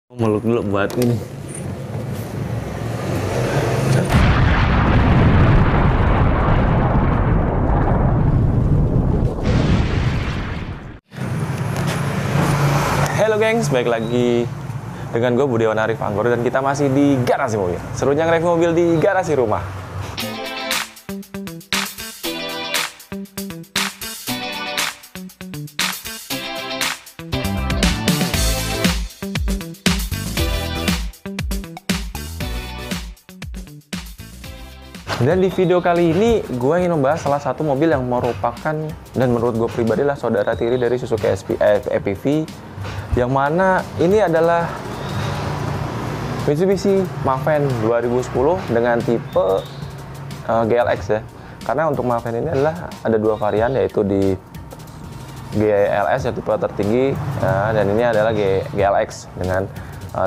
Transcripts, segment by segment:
Meluk dulu buat ini. Halo gengs, balik lagi dengan gue Budiawan Arif Anggoro dan kita masih di garasi mobil. Serunya nge-review mobil di garasi rumah. Dan di video kali ini gue ingin membahas salah satu mobil yang merupakan dan menurut gue pribadi lah saudara tiri dari Suzuki EPV, yang mana ini adalah Mitsubishi Maven 2010 dengan tipe GLX ya. Karena untuk Maven ini adalah ada dua varian, yaitu di GLS yang tipe tertinggi dan ini adalah GLX dengan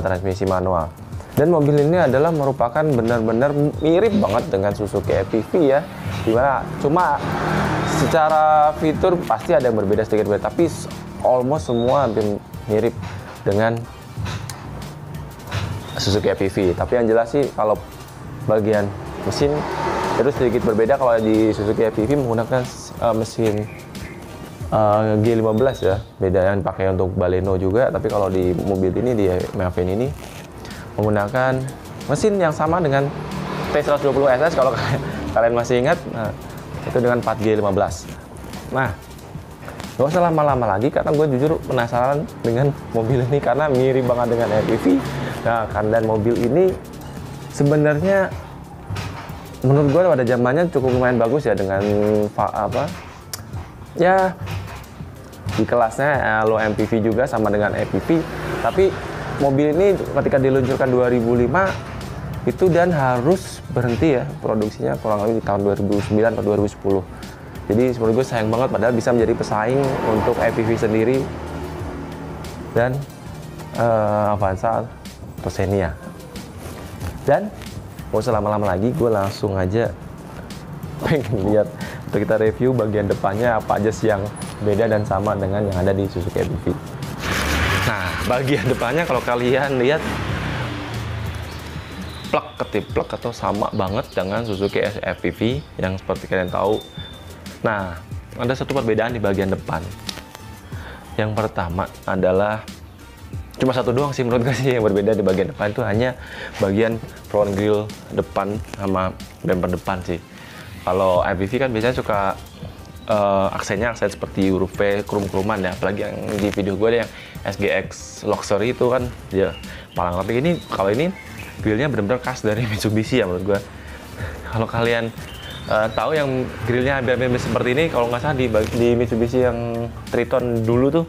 transmisi manual. Dan mobil ini adalah merupakan benar-benar mirip banget dengan Suzuki EPV ya, dimana cuma secara fitur pasti ada yang berbeda sedikit, tapi almost semua hampir mirip dengan Suzuki EPV. Tapi yang jelas sih kalau bagian mesin itu sedikit berbeda. Kalau di Suzuki EPV menggunakan mesin G15 ya, beda yang dipakai untuk Baleno juga. Tapi kalau di mobil ini, di Maven ini menggunakan mesin yang sama dengan T120SS kalau kalian masih ingat. Nah, itu dengan 4G15. Nah, gak usah lama-lama lagi karena gue jujur penasaran dengan mobil ini karena mirip banget dengan EPV. Nah, dan mobil ini sebenarnya menurut gue pada zamannya cukup lumayan bagus ya, dengan ya di kelasnya low MPV juga sama dengan EPV. Tapi mobil ini ketika diluncurkan 2005 itu dan harus berhenti ya produksinya kurang lebih di tahun 2009 atau 2010. Jadi menurut gue sayang banget, padahal bisa menjadi pesaing untuk EPV sendiri dan Avanza atau Xenia. Dan mau usah lama-lama lagi, gue langsung aja pengen lihat untuk kita review bagian depannya apa aja sih yang beda dan sama dengan yang ada di Suzuki EPV. Nah, bagian depannya kalau kalian lihat plek ketiplek atau sama banget dengan Suzuki EPV yang seperti kalian tahu. Nah, ada satu perbedaan di bagian depan. Yang pertama adalah cuma satu doang sih menurut gue sih yang berbeda di bagian depan, itu hanya bagian front grille depan sama bumper depan sih. Kalau EPV kan biasanya suka aksen seperti huruf P, krum-kruman ya, apalagi yang di video gue ada yang SGX Luxury itu kan dia palang. Tapi ini, kalau ini grillnya benar-benar khas dari Mitsubishi ya menurut gue. Kalau kalian tahu yang grillnya hampir seperti ini, kalau nggak salah di Mitsubishi yang Triton dulu tuh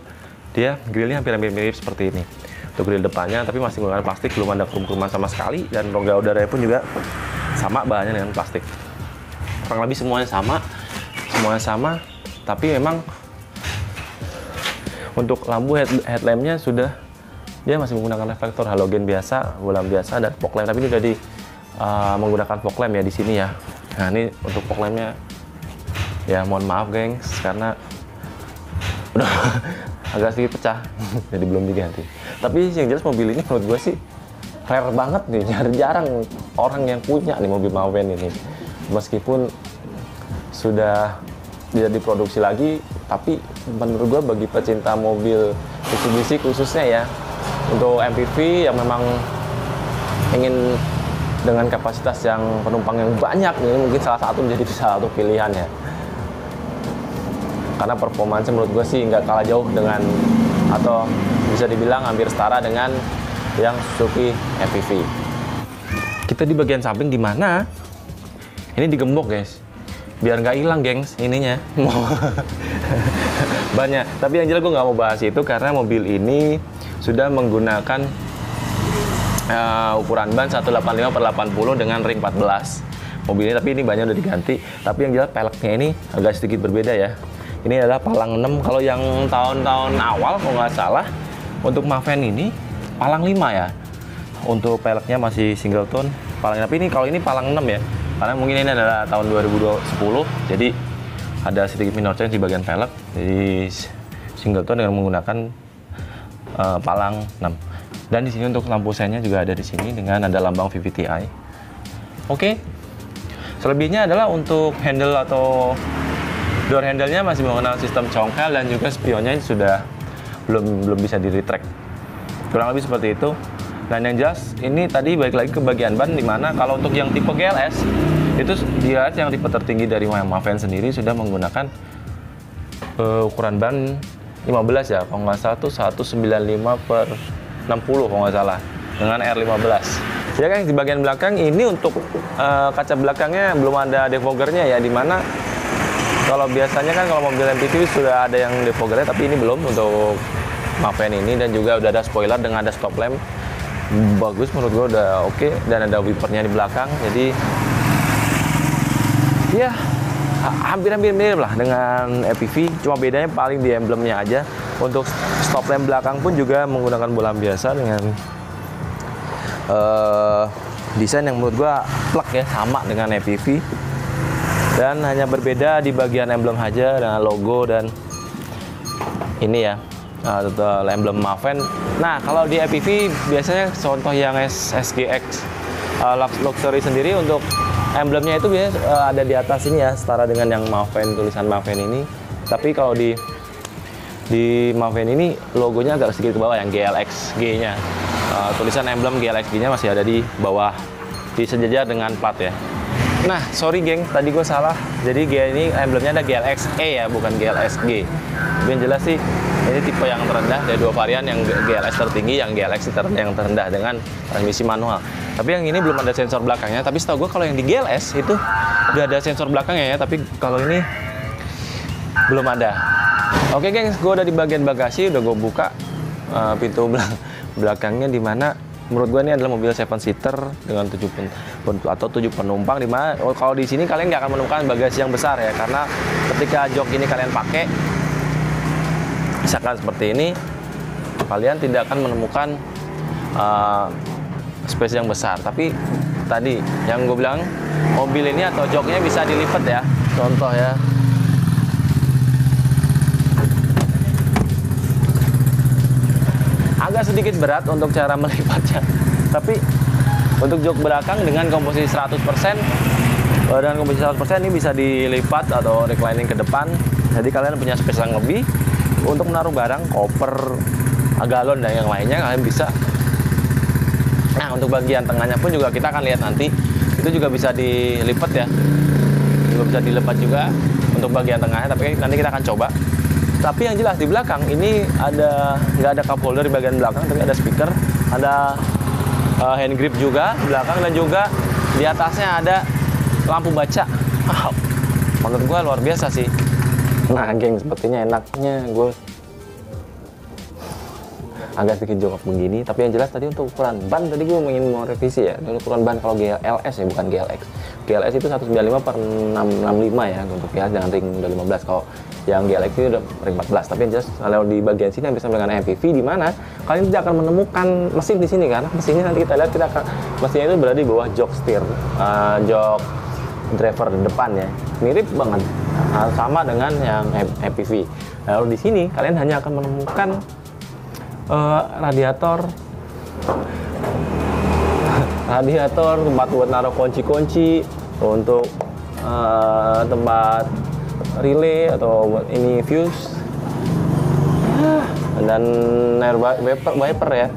dia grillnya hampir mirip seperti ini untuk grill depannya, tapi masih menggunakan plastik, belum ada krum-kruman sama sekali, dan rongga udaranya pun juga sama bahannya dengan plastik. Kurang lebih semuanya sama, tapi memang untuk lampu headlampnya sudah dia masih menggunakan reflektor halogen biasa, bolam biasa, dan fog lamp. Tapi ini udah menggunakan fog lamp ya di sini ya. Nah, ini untuk fog lampnya ya mohon maaf gengs karena udah agak sedikit pecah jadi belum diganti. Tapi yang jelas mobil ini menurut gue sih rare banget nih, jarang orang yang punya nih mobil Maven ini, meskipun sudah tidak diproduksi lagi. Tapi menurut gue bagi pecinta mobil Mitsubishi khususnya ya, untuk MPV yang memang ingin dengan kapasitas yang penumpang yang banyak, ini mungkin salah satu pilihan ya, karena performanya menurut gue sih nggak kalah jauh dengan, atau bisa dibilang hampir setara dengan yang Suzuki EPV. Kita di bagian samping, di mana ini digembok guys biar nggak hilang gengs ininya banyak. Tapi yang jelas gue nggak mau bahas itu karena mobil ini sudah menggunakan ukuran ban 185/80 dengan ring 14 mobil ini, tapi ini banyak udah diganti. Tapi yang jelas peleknya ini agak sedikit berbeda ya. Ini adalah palang 6. Kalau yang tahun-tahun awal kalau nggak salah untuk Maven ini palang 5 ya. Untuk peleknya masih single tone palang, tapi ini kalau ini palang 6 ya. Karena mungkin ini adalah tahun 2010, jadi ada sedikit minor change di bagian velg, jadi single tone dengan menggunakan palang 6. Dan di sini untuk lampu sennya juga ada di sini dengan ada lambang VVTi. Oke. Selebihnya adalah untuk handle atau door handle-nya masih menggunakan sistem congkel, dan juga spionnya sudah belum bisa di retract. Kurang lebih seperti itu. Dan yang jelas ini tadi balik lagi ke bagian ban, dimana kalau untuk yang tipe GLS itu dia yang tipe tertinggi dari Maven sendiri sudah menggunakan ukuran ban 15 ya, kalau nggak salah tuh 195/60 kalau nggak salah, dengan R15. Ya kan, di bagian belakang ini untuk kaca belakangnya belum ada defoggernya ya, dimana kalau biasanya kan kalau mobil MPV sudah ada yang defoggernya, tapi ini belum untuk Maven ini. Dan juga udah ada spoiler dengan ada stop lamp, bagus menurut gue, udah oke. Dan ada wipernya di belakang, jadi ya hampir-hampir mirip lah dengan FPV, cuma bedanya paling di emblemnya aja. Untuk stop lamp belakang pun juga menggunakan bola biasa dengan desain yang menurut gua plek ya, sama dengan FPV, dan hanya berbeda di bagian emblem aja dengan logo dan ini ya, emblem Maven. Nah, kalau di FPV biasanya contoh yang SGX Luxury sendiri, untuk emblemnya itu biasanya ada di atas ini ya, setara dengan yang Maven, tulisan Maven ini. Tapi kalau di Maven ini logonya agak sedikit ke bawah, yang GLXG-nya. Tulisan emblem GLXG-nya masih ada di bawah, di sejajar dengan plat ya. Nah, sorry geng, tadi gue salah. Jadi ini emblemnya ada GLXE ya, bukan GLXG. Tapi yang jelas sih, ini tipe yang terendah dari dua varian, yang GLS tertinggi, yang GLX yang terendah dengan transmisi manual. Tapi yang ini belum ada sensor belakangnya. Tapi setahu gue kalau yang di GLS itu udah ada sensor belakangnya ya, tapi kalau ini belum ada. Oke gengs, gue udah di bagian bagasi, udah gue buka pintu belakangnya, dimana menurut gue ini adalah mobil 7-seater dengan 7 penumpang, dimana kalau di sini kalian nggak akan menemukan bagasi yang besar ya, karena ketika jok ini kalian pakai misalkan seperti ini, kalian tidak akan menemukan space yang besar. Tapi tadi yang gue bilang, mobil ini atau joknya bisa dilipat ya, contoh ya. Agak sedikit berat untuk cara melipatnya, tapi untuk jok belakang dengan komposisi 100%, dengan komposisi 100% ini bisa dilipat atau reclining ke depan. Jadi kalian punya space yang lebih untuk menaruh barang, koper, galon dan yang lainnya kalian bisa. Nah, untuk bagian tengahnya pun juga kita akan lihat nanti, itu juga bisa dilipat ya, juga bisa dilipat juga untuk bagian tengahnya, tapi nanti kita akan coba. Tapi yang jelas di belakang ini nggak ada cup holder di bagian belakang, tapi ada speaker, ada hand grip juga di belakang, dan juga di atasnya ada lampu baca. Wow, menurut gue luar biasa sih. Nah geng, sepertinya enaknya gue agak sedikit jongkok begini. Tapi yang jelas tadi untuk ukuran ban, tadi gue ingin mau revisi ya, ukuran ban kalau GLS ya, bukan GLX. GLS itu 195/665 ya untuk GLS, dengan ring udah 15. Kalau yang GLX ini udah ring 14. Tapi yang jelas kalau di bagian sini yang bisa dengan MPV, di mana kalian tidak akan menemukan mesin di sini, karena mesinnya nanti kita lihat, mesinnya itu berada di bawah jok steer, jok driver depan ya, mirip banget sama dengan yang MPV. Lalu di sini kalian hanya akan menemukan radiator, tempat buat naruh kunci-kunci, untuk tempat relay atau buat ini fuse, dan air wiper ya.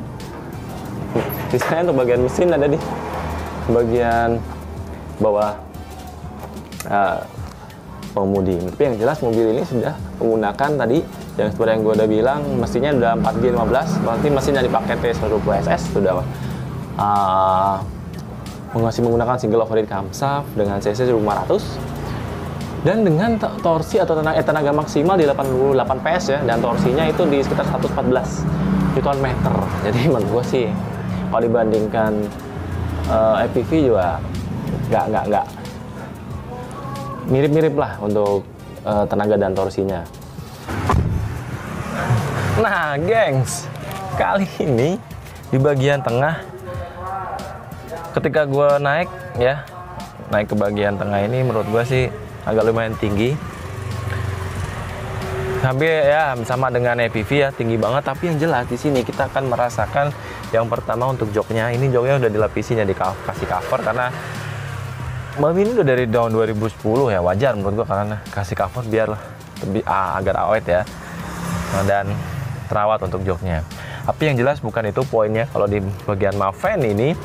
Sisanya untuk bagian mesin ada di bagian bawah pengemudi. Tapi yang jelas mobil ini sudah menggunakan tadi yang seperti yang gue udah bilang, mesinnya udah 4G15, berarti mesin yang dipakai T120 SS sudah masih menggunakan single overhead camshaft dengan cc 1500 dan dengan torsi atau tenaga maksimal di 88 PS ya, dan torsinya itu di sekitar 114 Nm. Jadi menurut gue sih kalau dibandingkan FPV juga nggak mirip-mirip lah untuk tenaga dan torsinya. Nah gengs, kali ini di bagian tengah, ketika gue naik ke bagian tengah ini, menurut gue sih agak lumayan tinggi, hampir ya sama dengan FPV ya, tinggi banget. Tapi yang jelas di sini kita akan merasakan Yang pertama untuk joknya, ini joknya udah dilapisi ya, dikasih cover karena mobil ini udah dari tahun 2010 ya, wajar menurut gua karena kasih cover biar lebih agar awet ya, dan terawat untuk joknya. Tapi yang jelas bukan itu poinnya. Kalau di bagian Maven ini,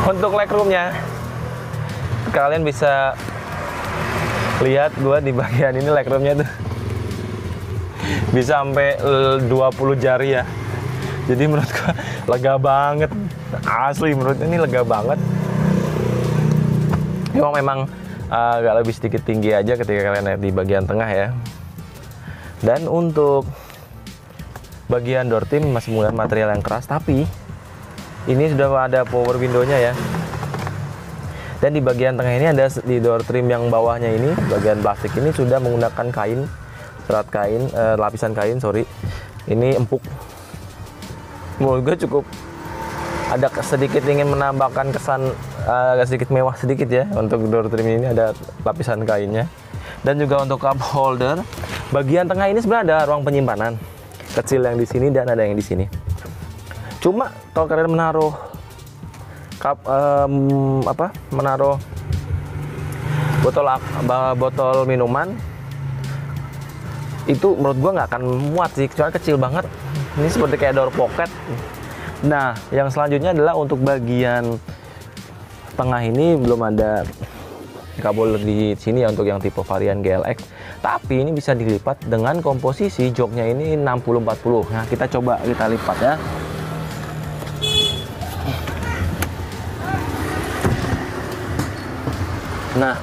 untuk legroomnya, kalian bisa lihat gua di bagian ini legroomnya tuh bisa sampai 20 jari ya. Jadi menurut gua lega banget, asli menurut ini lega banget. Memang agak lebih sedikit tinggi aja ketika kalian lihat di bagian tengah ya. Dan untuk bagian door trim masih menggunakan material yang keras, tapi ini sudah ada power window-nya ya. Dan di bagian tengah ini ada di door trim yang bawahnya ini, bagian plastik ini sudah menggunakan kain, serat kain, lapisan kain, sorry. Ini empuk. Menurut gue cukup ada sedikit ingin menambahkan kesan agak sedikit mewah sedikit ya. Untuk door trim ini ada lapisan kainnya. Dan juga untuk cup holder, bagian tengah ini sebenarnya ada ruang penyimpanan kecil yang di sini dan ada yang di sini. Cuma kalau kalian menaruh menaruh botol minuman itu menurut gua nggak akan muat sih, soalnya kecil banget. Ini seperti kayak door pocket. Nah, yang selanjutnya adalah untuk bagian tengah ini belum ada kabel di sini ya untuk yang tipe varian GLX. Tapi ini bisa dilipat dengan komposisi joknya ini 60-40. Nah, kita lipat ya. Nah,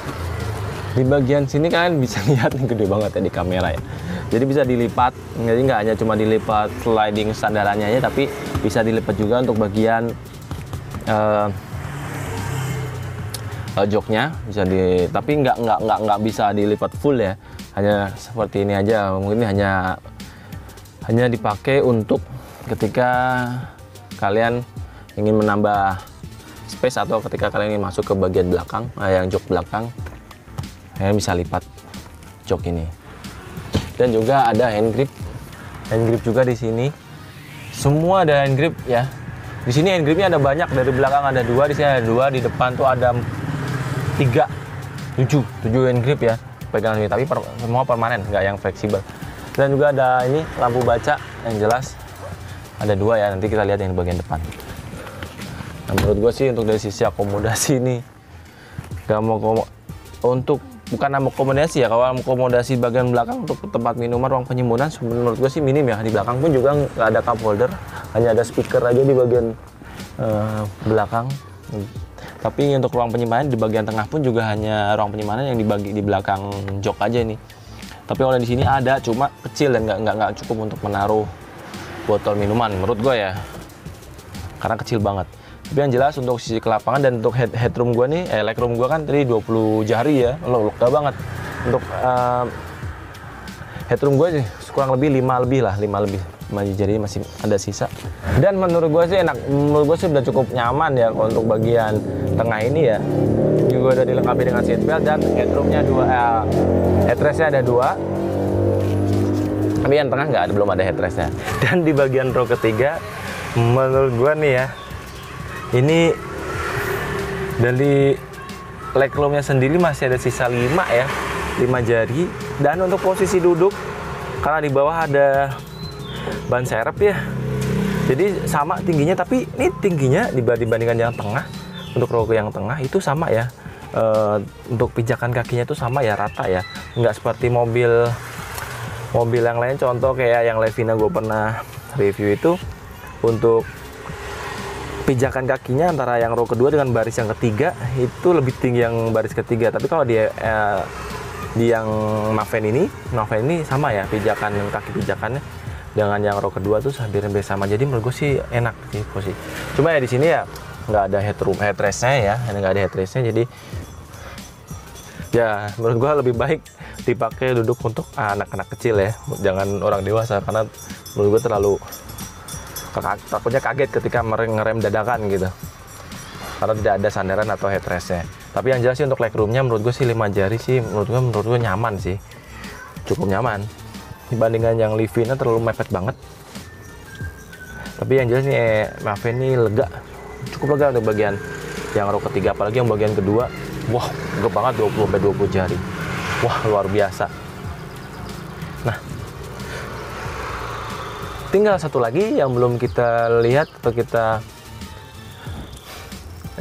di bagian sini kalian bisa lihat nih, gede banget ya di kamera ya. Jadi bisa dilipat, jadi nggak hanya cuma dilipat sliding standarannya aja, tapi bisa dilipat juga untuk bagian joknya bisa tapi nggak bisa dilipat full ya, hanya seperti ini aja. Mungkin hanya dipakai untuk ketika kalian ingin menambah space atau ketika kalian ingin masuk ke bagian belakang, yang jok belakang, kalian bisa lipat jok ini. Dan juga ada hand grip juga di sini. Semua ada hand grip ya. Di sini hand gripnya ada banyak, dari belakang ada 2, di sini ada 2, di depan tuh ada 7 hand grip ya pegangan ini, tapi semua permanen, nggak yang fleksibel. Dan juga ada ini lampu baca yang jelas ada 2 ya, nanti kita lihat yang di bagian depan. Nah, menurut gue sih untuk dari sisi akomodasi ini nggak mau untuk bukan akomodasi ya, kalau akomodasi bagian belakang untuk tempat minuman, ruang penyimpanan menurut gue sih minim ya. Di belakang pun juga nggak ada cup holder, hanya ada speaker aja di bagian belakang. Tapi untuk ruang penyimpanan di bagian tengah pun juga hanya ruang penyimpanan yang dibagi di belakang jok aja nih. Tapi kalau di sini ada, cuma kecil dan nggak cukup untuk menaruh botol minuman menurut gue ya, karena kecil banget. Tapi yang jelas untuk sisi kelapangan dan untuk headroom gue nih, legroom gue kan tadi 20 jari ya, lega banget. Untuk headroom gue sih kurang lebih 5 jari masih ada sisa. Dan menurut gue sih enak, menurut gue sih udah cukup nyaman ya untuk bagian tengah ini ya. Juga udah dilengkapi dengan seatbelt dan headroomnya 2, headrestnya ada 2. Tapi yang tengah belum ada headrestnya. Dan di bagian row ketiga, menurut gue nih ya, ini dari legroomnya sendiri masih ada sisa 5 ya, 5 jari. Dan untuk posisi duduk, karena di bawah ada ban serep ya, jadi sama tingginya, tapi ini tingginya dibandingkan yang tengah, untuk row yang tengah itu sama ya. Untuk pijakan kakinya itu sama ya, rata ya, nggak seperti mobil yang lain. Contoh kayak yang Levina gue pernah review itu, untuk pijakan kakinya antara yang row kedua dengan baris yang ketiga itu lebih tinggi yang baris ketiga. Tapi kalau di yang Maven ini sama ya, kaki pijakannya dengan yang row kedua tuh hampir sama. Jadi menurut gue sih enak sih posisi. Cuma ya di sini ya nggak ada headrestnya ya, nggak ada headrestnya. Jadi ya menurut gue lebih baik dipakai duduk untuk anak-anak kecil ya, jangan orang dewasa, karena menurut gue terlalu takutnya kaget ketika ngerem dadakan gitu, karena tidak ada sandaran atau headrestnya. Tapi yang jelas sih untuk legroomnya menurut gue sih 5 jari sih menurut gue nyaman sih, cukup nyaman dibandingkan yang Livina terlalu mepet banget. Tapi yang jelas nih Mave ini lega, cukup lega untuk bagian yang row ketiga, apalagi yang bagian kedua. Wah, lega banget 20-20 jari. Wah, luar biasa. Nah, tinggal satu lagi yang belum kita lihat atau kita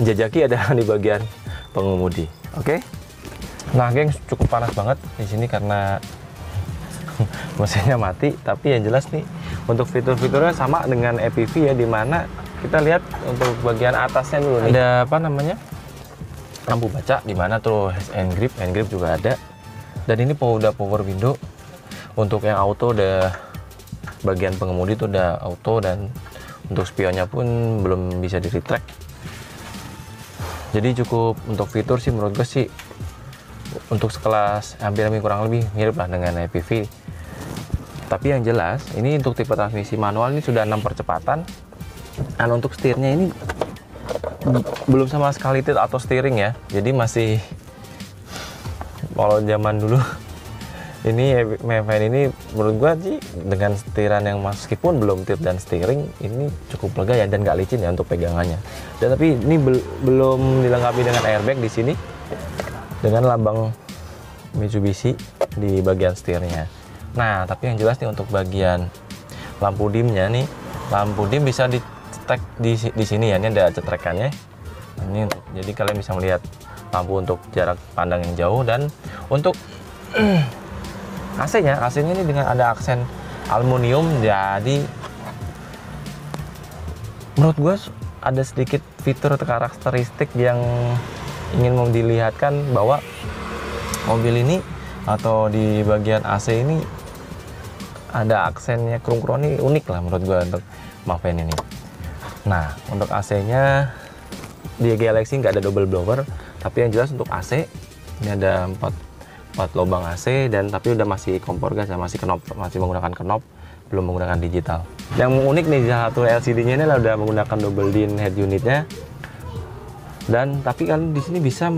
jajaki adalah di bagian pengemudi. Oke. Nah, geng, cukup panas banget di sini karena mesinnya mati. Tapi yang jelas nih untuk fitur-fiturnya sama dengan EPV ya, dimana kita lihat untuk bagian atasnya dulu nih. Ada apa namanya? Lampu baca, dimana tuh hand grip juga ada. Dan ini udah power window. Untuk yang auto udah bagian pengemudi tuh udah auto, dan untuk spionnya pun belum bisa di retract. Jadi cukup untuk fitur sih menurut gue sih untuk sekelas hampir kurang lebih mirip lah dengan EPV. Tapi yang jelas ini untuk tipe transmisi manual ini sudah 6 percepatan. Dan untuk setirnya ini belum sama sekali tilt atau steering ya. Jadi masih, kalau zaman dulu ini Maven ini menurut gua sih dengan setiran yang meskipun belum tilt dan steering ini cukup lega ya, dan nggak licin ya untuk pegangannya. Dan tapi ini belum dilengkapi dengan airbag di sini, dengan lambang Mitsubishi di bagian setirnya. Nah, tapi yang jelas nih untuk bagian lampu dimnya nih, lampu dim bisa dicetek di sini ya. Ini ada cetrekannya. Ini untuk, jadi kalian bisa melihat lampu untuk jarak pandang yang jauh. Dan untuk AC-nya ini dengan ada aksen aluminium, jadi menurut gue ada sedikit fitur atau karakteristik yang ingin mau dilihatkan bahwa mobil ini atau di bagian AC ini ada aksennya krum-krum ini unik lah menurut gue untuk Maven ini. Nah, untuk AC-nya di Galaxy nggak ada double blower, tapi yang jelas untuk AC ini ada 4 lubang AC, dan tapi udah masih kompor gas ya, masih menggunakan knob, belum menggunakan digital. Yang unik nih, satu LCD-nya ini lah udah menggunakan double din head unitnya. Dan tapi kalian di sini bisa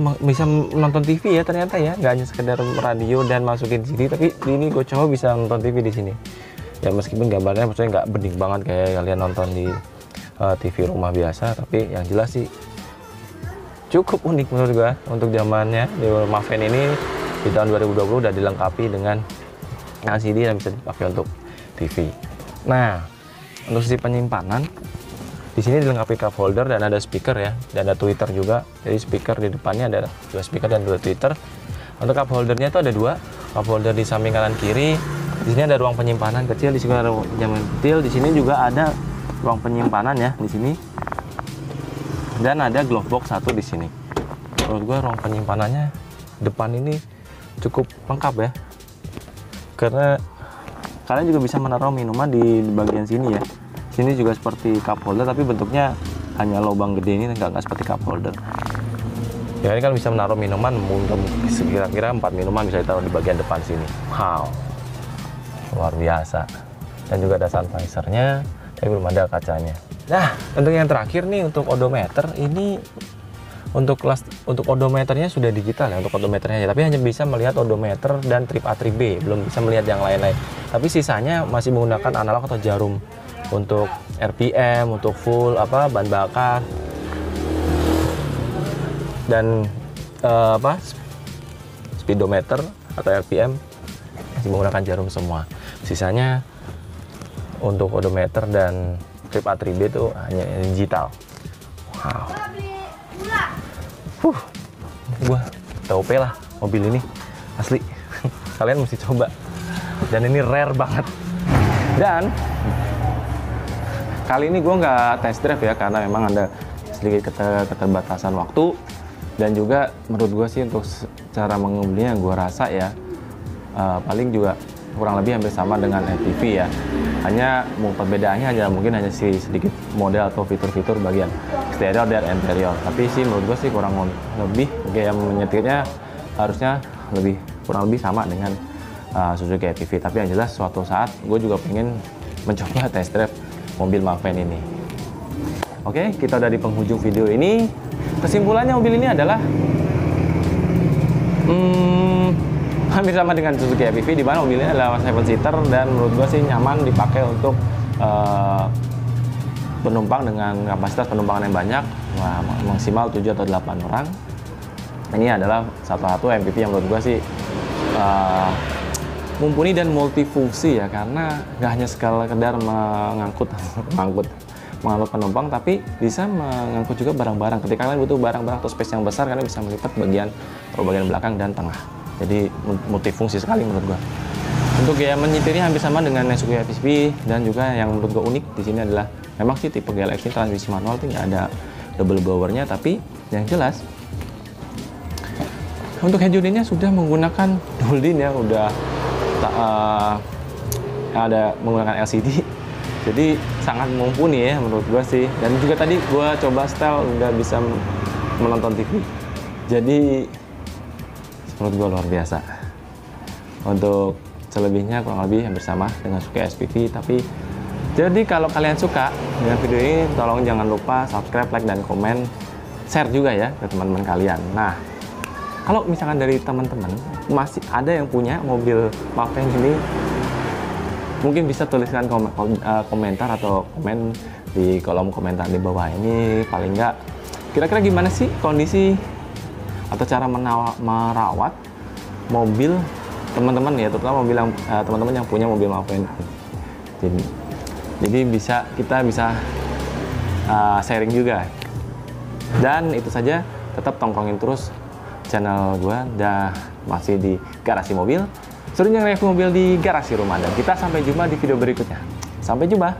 menonton TV ya ternyata ya, nggak hanya sekedar radio dan masukin CD, tapi ini gue coba bisa nonton TV di sini. Ya meskipun gambarnya maksudnya nggak bening banget kayak kalian nonton di TV rumah biasa, tapi yang jelas sih cukup unik menurut gue untuk zamannya. Di Maven ini di tahun 2020 udah dilengkapi dengan LCD dan bisa dipakai untuk TV. Nah, untuk sisi penyimpanan di sini dilengkapi cup holder dan ada speaker ya, dan ada tweeter juga. Jadi speaker di depannya ada 2 speaker dan 2 tweeter. Untuk cup holdernya itu ada 2 cup holder di samping kanan kiri. Di sini ada ruang penyimpanan kecil, di sini ada ruang penyimpanan kecil, di sini juga ada ruang penyimpanan ya di sini. Dan ada glove box 1 di sini. Menurut gua ruang penyimpanannya depan ini cukup lengkap ya, karena kalian juga bisa menaruh minuman di bagian sini ya. Sini juga seperti cup holder, tapi bentuknya hanya lubang gede ini, nggak seperti cup holder. Ya ini kan bisa menaruh minuman, kira-kira 4 minuman bisa ditaruh di bagian depan sini. Wow, luar biasa. Dan juga ada sun visornya, tapi belum ada kacanya. Nah, untuk yang terakhir nih, untuk odometer ini, untuk odometernya sudah digital ya, untuk odometernya aja, tapi hanya bisa melihat odometer dan trip A trip B, belum bisa melihat yang lain-lain. Tapi sisanya masih menggunakan analog atau jarum untuk RPM, untuk full ban bakar, dan speedometer atau RPM masih menggunakan jarum semua. Sisanya untuk odometer dan trip A trip B itu hanya digital. Wow. Gua TOP lah mobil ini, asli. Kalian mesti coba, dan ini rare banget. Dan kali ini gue nggak test drive ya, karena memang ada sedikit keterbatasan waktu, dan juga menurut gue sih untuk cara mengemudinya gue rasa ya paling juga kurang lebih hampir sama dengan MPV ya. Hanya perbedaannya mungkin hanya sedikit model atau fitur-fitur bagian eksterior dan interior. Tapi sih menurut gue sih kurang lebih yang menyetirnya harusnya kurang lebih sama dengan Suzuki MPV. Tapi yang jelas suatu saat gue juga pengen mencoba test drive mobil Maven ini. Oke, kita udah di penghujung video ini. Kesimpulannya mobil ini adalah hampir sama dengan Suzuki MPV, di mana mobil ini adalah 7-seater dan menurut gue sih nyaman dipakai untuk penumpang dengan kapasitas penumpang yang banyak, maksimal 7 atau 8 orang. Ini adalah salah satu MPV yang menurut gua sih mumpuni dan multifungsi ya, karena nggak hanya sekedar mengangkut penumpang, tapi bisa mengangkut juga barang-barang. Ketika kalian butuh barang-barang atau space yang besar, kalian bisa melipat bagian belakang dan tengah. Jadi multifungsi sekali menurut gua. Untuk gaya menyetirnya hampir sama dengan Suzuki SPV, dan juga yang menurut gue unik di sini adalah memang sih tipe GLX ini transmisi manual tuh nggak ada double blowernya, tapi yang jelas untuk head unitnya sudah menggunakan dual din ya, udah ada menggunakan LCD, jadi sangat mumpuni ya menurut gue sih. Dan juga tadi gue coba setel udah bisa menonton TV, jadi menurut gue luar biasa. Untuk selebihnya kurang lebih hampir sama dengan Suzuki SPV. Tapi jadi kalau kalian suka dengan video ini, tolong jangan lupa subscribe, like, dan komen, share juga ya ke teman-teman kalian. Nah, kalau misalkan dari teman-teman masih ada yang punya mobil Maveng ini, mungkin bisa tuliskan komentar atau komen di kolom komentar di bawah ini. Paling nggak, kira-kira gimana sih kondisi atau cara merawat mobil teman-teman ya, terutama mobil yang teman-teman yang punya mobil Maveng. Jadi kita bisa sharing juga. Dan itu saja, tetap tongkrongin terus channel gua, masih di Garasi Mobil. Serunya review mobil di Garasi Rumah, dan kita sampai jumpa di video berikutnya. Sampai jumpa.